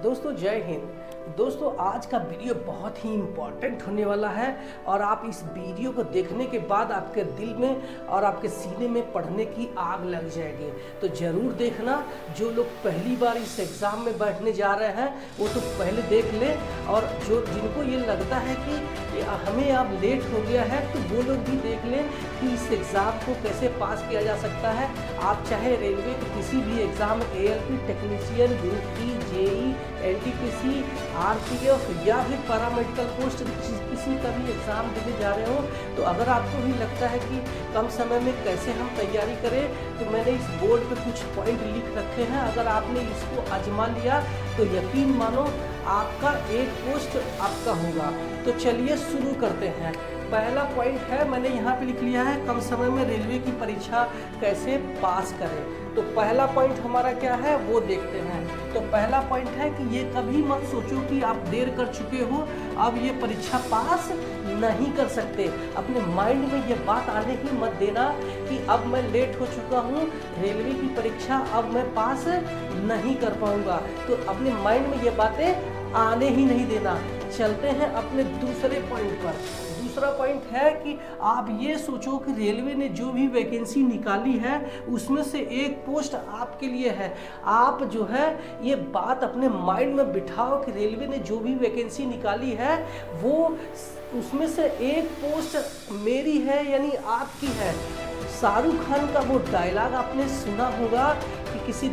दोस्तों जय हिंद। दोस्तों आज का वीडियो बहुत ही इम्पोर्टेंट होने वाला है और आप इस वीडियो को देखने के बाद आपके दिल में और आपके सीने में पढ़ने की आग लग जाएगी। तो ज़रूर देखना। जो लोग पहली बार इस एग्ज़ाम में बैठने जा रहे हैं वो तो पहले देख लें, और जो जिनको ये लगता है कि हमें अब लेट हो गया है तो वो लोग भी देख लें कि इस एग्ज़ाम को कैसे पास किया जा सकता है। आप चाहे रेलवे के किसी भी exam ALP technician, group D, JEE, NTPC, RPF या फिर पैरामेडिकल पोस्ट किसी का भी एग्ज़ाम देने जा रहे हो, तो अगर आपको भी लगता है कि कम समय में कैसे हम तैयारी करें, तो मैंने इस बोर्ड पे कुछ पॉइंट लिख रखे हैं। अगर आपने इसको आजमा लिया तो यकीन मानो आपका एक पोस्ट आपका होगा। तो चलिए शुरू करते हैं। पहला पॉइंट है, मैंने यहाँ पे लिख लिया है, कम समय में रेलवे की परीक्षा कैसे पास करें। तो पहला पॉइंट हमारा क्या है वो देखते हैं। तो पहला पॉइंट है कि ये कभी मत सोचो कि आप देर कर चुके हो, अब ये परीक्षा पास नहीं कर सकते। अपने माइंड में ये बात आने ही मत देना कि अब मैं लेट हो चुका हूँ, रेलवे की परीक्षा अब मैं पास नहीं कर पाऊँगा। तो अपने माइंड में ये बातें आने ही नहीं देना। चलते हैं अपने दूसरे पॉइंट पर। दूसरा पॉइंट है कि आप ये सोचो कि रेलवे ने जो भी वैकेंसी निकाली है उसमें से एक पोस्ट आपके लिए है। आप जो है ये बात अपने माइंड में बिठाओ कि रेलवे ने जो भी वैकेंसी निकाली है वो उसमें से एक पोस्ट मेरी है, यानी आपकी है। शाहरुख खान का वो डायलॉग आपने सुना होगा कि किसी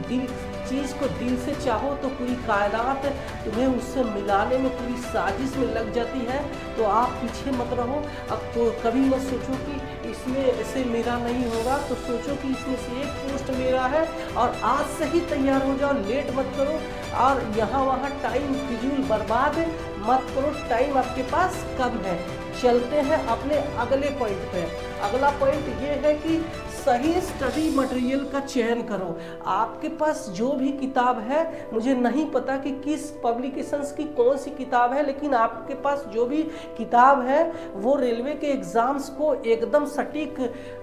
चीज़ को दिल से चाहो तो पूरी कायनात तुम्हें उससे मिलाने में पूरी साजिश में लग जाती है। तो आप पीछे मत रहो। अब तो कभी मत सोचो कि इसमें ऐसे मेरा नहीं होगा, तो सोचो कि इसमें से एक पोस्ट मेरा है और आज से ही तैयार हो जाओ, लेट मत करो और यहाँ वहाँ टाइम फिजूल बर्बाद मत करो, टाइम आपके पास कम है। चलते हैं अपने अगले पॉइंट पे। अगला पॉइंट ये है कि सही स्टडी मटेरियल का चयन करो। आपके पास जो भी किताब है, मुझे नहीं पता कि किस पब्लिकेशंस की कौन सी किताब है, लेकिन आपके पास जो भी किताब है वो रेलवे के एग्ज़ाम्स को एकदम सटीक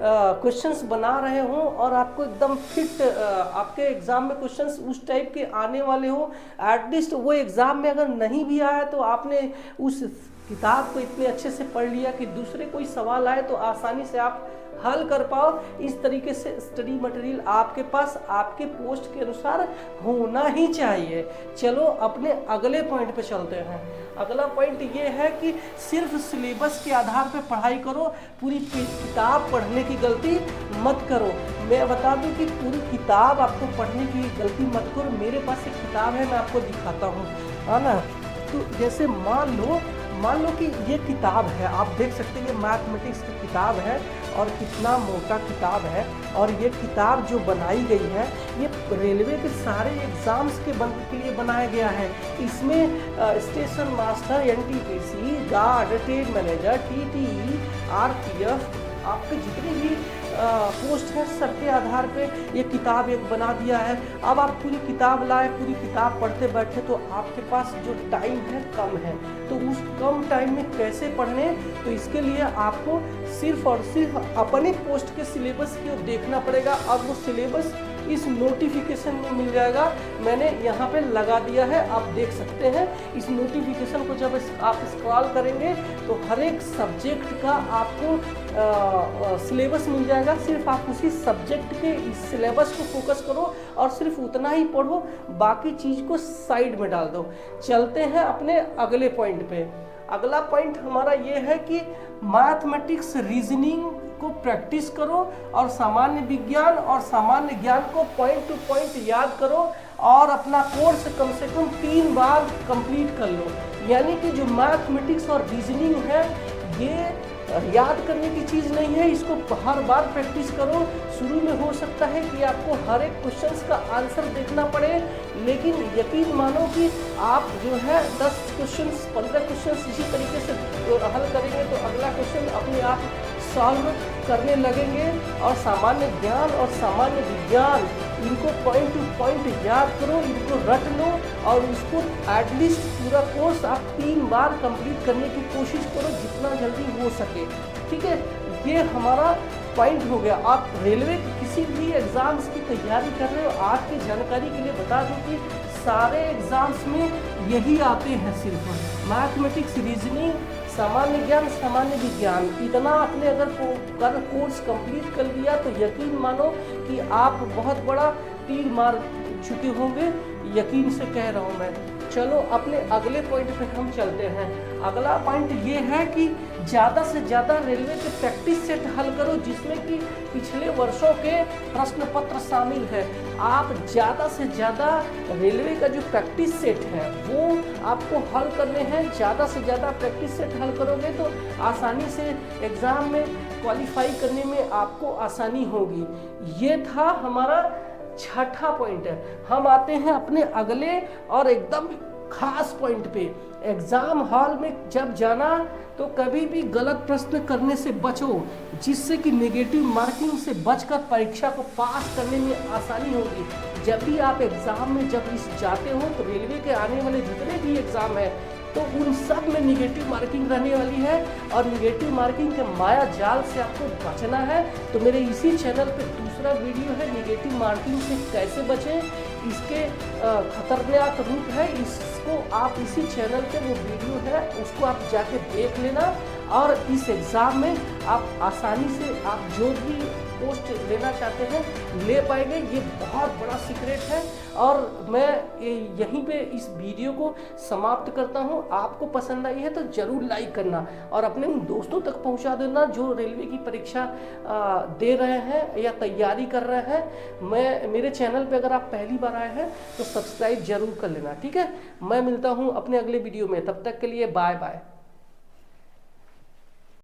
क्वेश्चंस बना रहे हों और आपको एकदम फिट आपके एग्ज़ाम में क्वेश्चंस उस टाइप के आने वाले हो। एटलीस्ट वो एग्ज़ाम में अगर नहीं भी आया तो आपने उस किताब को इतने अच्छे से पढ़ लिया कि दूसरे कोई सवाल आए तो आसानी से आप हल कर पाओ। इस तरीके से स्टडी मटेरियल आपके पास आपके पोस्ट के अनुसार होना ही चाहिए। चलो अपने अगले पॉइंट पे चलते हैं। अगला पॉइंट ये है कि सिर्फ सिलेबस के आधार पे पढ़ाई करो, पूरी किताब पढ़ने की गलती मत करो। मैं बता दूं कि पूरी किताब आपको पढ़ने की गलती मत करो। मेरे पास एक किताब है, मैं आपको दिखाता हूँ, है ना। तो जैसे मान लो कि ये किताब है, आप देख सकते हैं ये मैथमेटिक्स की किताब है और कितना मोटा किताब है। और ये किताब जो बनाई गई है ये रेलवे के सारे एग्ज़ाम्स के लिए बनाया गया है। इसमें station master, NTPC, guard, trade manager, TTE, RPF, आपके जितने भी पोस्ट है सबके आधार पे ये किताब एक बना दिया है। अब आप पूरी किताब लाए, पूरी किताब पढ़ते बैठे तो आपके पास जो टाइम है कम है, तो उस कम टाइम में कैसे पढ़ने, तो इसके लिए आपको सिर्फ और सिर्फ अपने पोस्ट के सिलेबस की ओर देखना पड़ेगा। अब वो सिलेबस इस नोटिफिकेशन में मिल जाएगा, मैंने यहाँ पे लगा दिया है, आप देख सकते हैं। इस नोटिफिकेशन को जब आप स्क्रॉल करेंगे तो हर एक सब्जेक्ट का आपको सिलेबस मिल जाएगा। सिर्फ आप उसी सब्जेक्ट के इस सिलेबस को फोकस करो और सिर्फ उतना ही पढ़ो, बाकी चीज़ को साइड में डाल दो। चलते हैं अपने अगले पॉइंट पे। अगला पॉइंट हमारा ये है कि मैथमेटिक्स रीजनिंग को प्रैक्टिस करो और सामान्य विज्ञान और सामान्य ज्ञान को पॉइंट टू पॉइंट याद करो और अपना कोर्स कम से कम 3 बार कंप्लीट कर लो। यानी कि जो मैथमेटिक्स और रीजनिंग है ये याद करने की चीज़ नहीं है, इसको हर बार प्रैक्टिस करो। शुरू में हो सकता है कि आपको हर एक क्वेश्चंस का आंसर देखना पड़े, लेकिन यकीन मानो कि आप जो है 10 क्वेश्चंस 15 क्वेश्चंस इसी तरीके से हल करेंगे तो अगला क्वेश्चन अपने आप सॉल्व करने लगेंगे। और सामान्य ज्ञान और सामान्य विज्ञान इनको पॉइंट टू पॉइंट याद करो, इनको रट लो और उसको एटलीस्ट पूरा कोर्स आप 3 बार कंप्लीट करने की कोशिश करो जितना जल्दी हो सके। ठीक है, ये हमारा पॉइंट हो गया। आप रेलवे के किसी किसी भी एग्ज़ाम्स की तैयारी कर रहे हो, आज की जानकारी के लिए बता दूं कि सारे एग्ज़ाम्स में यही आते हैं, सिर्फ मैथमेटिक्स, रीजनिंग, सामान्य ज्ञान, सामान्य विज्ञान। इतना आपने अगर कोर्स कंप्लीट कर लिया तो यकीन मानो कि आप बहुत बड़ा तीर मार चुके होंगे, यकीन से कह रहा हूँ मैं। चलो अपने अगले पॉइंट पे हम चलते हैं। अगला पॉइंट ये है कि ज़्यादा से ज़्यादा रेलवे के प्रैक्टिस सेट हल करो, जिसमें कि पिछले वर्षों के प्रश्न पत्र शामिल है। आप ज़्यादा से ज़्यादा रेलवे का जो प्रैक्टिस सेट है वो आपको हल करने हैं। ज़्यादा से ज़्यादा प्रैक्टिस सेट हल करोगे तो आसानी से एग्ज़ाम में क्वालिफाई करने में आपको आसानी होगी। ये था हमारा छठा पॉइंट है। हम आते हैं अपने अगले और एकदम खास पॉइंट पे। एग्जाम हॉल में जब जाना तो कभी भी गलत प्रश्न करने से बचो, जिससे कि नेगेटिव मार्किंग से बचकर परीक्षा को पास करने में आसानी होगी। जब भी आप एग्जाम में जब जाते हो तो रेलवे के आने वाले जितने भी एग्जाम है तो उन सब में निगेटिव मार्किंग रहने वाली है, और निगेटिव मार्किंग के माया जाल से आपको बचना है। तो मेरे इसी चैनल पे दूसरा वीडियो है, निगेटिव मार्किंग से कैसे बचें, इसके खतरनाक रूप है। इसको आप इसी चैनल पे वो वीडियो है, उसको आप जाके देख लेना, और इस एग्ज़ाम में आप आसानी से आप जो भी पोस्ट लेना चाहते हैं ले पाएंगे। ये बहुत बड़ा सीक्रेट है, और मैं यहीं पे इस वीडियो को समाप्त करता हूं। आपको पसंद आई है तो ज़रूर लाइक करना, और अपने उन दोस्तों तक पहुंचा देना जो रेलवे की परीक्षा दे रहे हैं या तैयारी कर रहे हैं। मेरे चैनल पे अगर आप पहली बार आए हैं तो सब्सक्राइब जरूर कर लेना, ठीक है। मैं मिलता हूँ अपने अगले वीडियो में, तब तक के लिए बाय बाय।